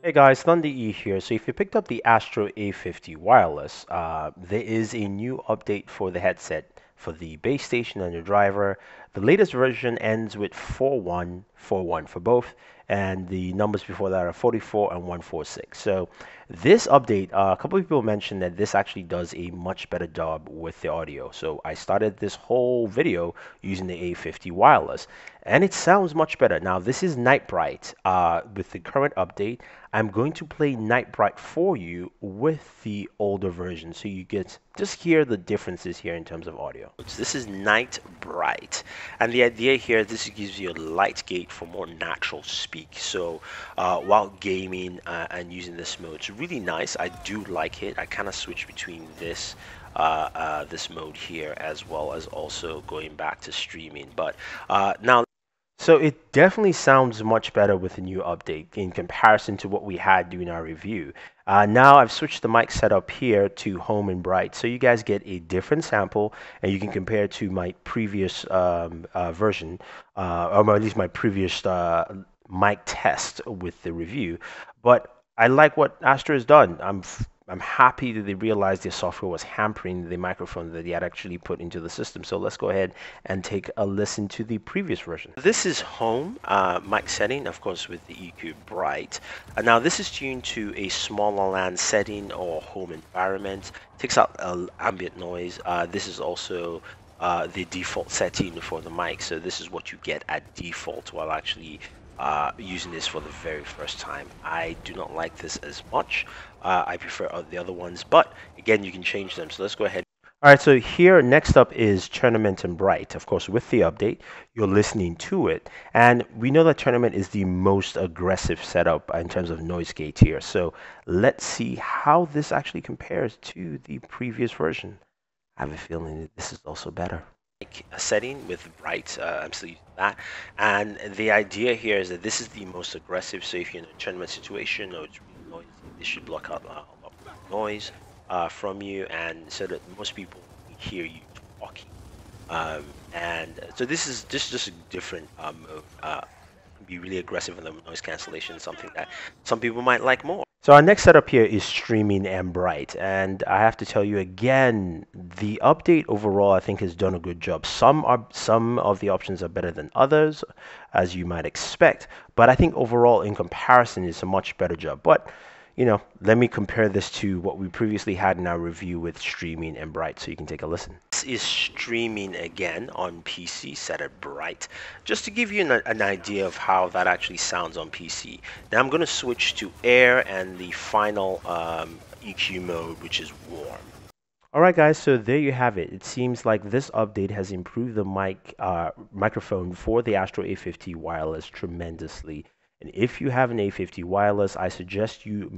Hey guys, Thunder E here. So if you picked up the Astro A50 wireless, there is a new update for the headset for the base station and the driver. The latest version ends with 4141 for both, and the numbers before that are 44 and 146. So this update, a couple of people mentioned that this actually does a much better job with the audio. So I started this whole video using the A50 wireless, and it sounds much better. Now this is Night Bright. With the current update, I'm going to play Night Bright for you with the older version so you get just hear the differences here in terms of audio. This is Night Bright, and the idea here is this gives you a light gate for more natural speak. So while gaming and using this mode, it's really nice. I do like it. I kind of switch between this this mode here as well as also going back to streaming. But now. So it definitely sounds much better with the new update in comparison to what we had during our review. Now I've switched the mic setup here to home and bright, so you guys get a different sample, and you can compare it to my previous version, or at least my previous mic test with the review. But I like what Astro has done. I'm happy that they realized their software was hampering the microphone that they had actually put into the system. So let's go ahead and take a listen to the previous version. This is home mic setting, of course, with the EQ bright. Now this is tuned to a smaller LAN setting or home environment. Takes out ambient noise. This is also the default setting for the mic. So this is what you get at default while actually using this for the very first time. I do not like this as much. I prefer the other ones, but again, you can change them. So let's go ahead. All right, so here next up is Tournament and Bright. Of course, with the update, you're listening to it. And we know that Tournament is the most aggressive setup in terms of noise gate here. So let's see how this actually compares to the previous version. I have a feeling that this is also better. A setting with bright, I'm still using that, and the idea here is that this is the most aggressive. So if you're in a tournament situation or it's really noisy, this should block out a lot of noise from you, and so that most people hear you talking. And so this is just a different mode. Be really aggressive in the noise cancellation, something that some people might like more. So our next setup here is streaming and bright, and I have to tell you again, the update overall I think has done a good job. Some of the options are better than others, as you might expect, but I think overall in comparison it's a much better job. But you know, let me compare this to what we previously had in our review with streaming and bright, so you can take a listen. This is streaming again on PC, set at bright, just to give you an idea of how that actually sounds on PC. Now I'm going to switch to air and the final EQ mode, which is warm. Alright guys, so there you have it. It seems like this update has improved the microphone for the Astro A50 wireless tremendously. And if you have an A50 wireless, I suggest you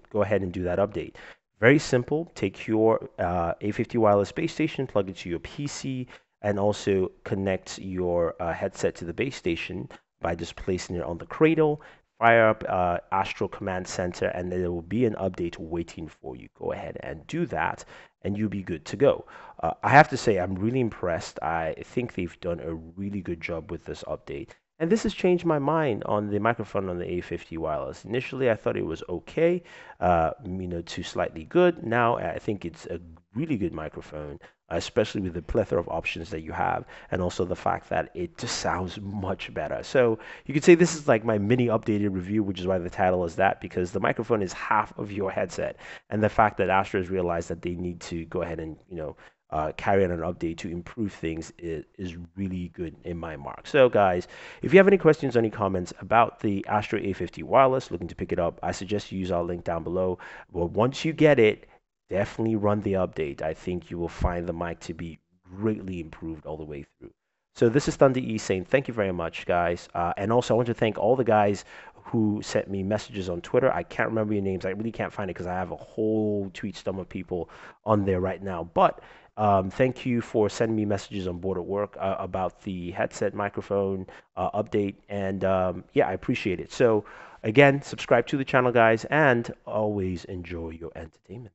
go ahead and do that update. Very simple. Take your A50 wireless base station, plug it to your PC, and also connect your headset to the base station by just placing it on the cradle. Fire up Astro Command Center, and then there will be an update waiting for you. Go ahead and do that, and you'll be good to go. I have to say, I'm really impressed. I think they've done a really good job with this update. And this has changed my mind on the microphone on the A50 wireless. Initially, I thought it was okay, to slightly good. Now, I think it's a really good microphone, especially with the plethora of options that you have, and also the fact that it just sounds much better. So you could say this is like my mini updated review, which is why the title is that, because the microphone is half of your headset, and the fact that Astro has realized that they need to go ahead and, carry out an update to improve things is really good in my mark. So guys, if you have any questions or any comments about the Astro A50 wireless, looking to pick it up, I suggest you use our link down below. But once you get it, definitely run the update. I think you will find the mic to be greatly improved all the way through. So this is Thunder E saying thank you very much, guys. And also I want to thank all the guys who sent me messages on Twitter. I can't remember your names. I really can't find it because I have a whole tweet storm of people on there right now. But thank you for sending me messages on Board at Work about the headset microphone update. And yeah, I appreciate it. So again, subscribe to the channel, guys, and always enjoy your entertainment.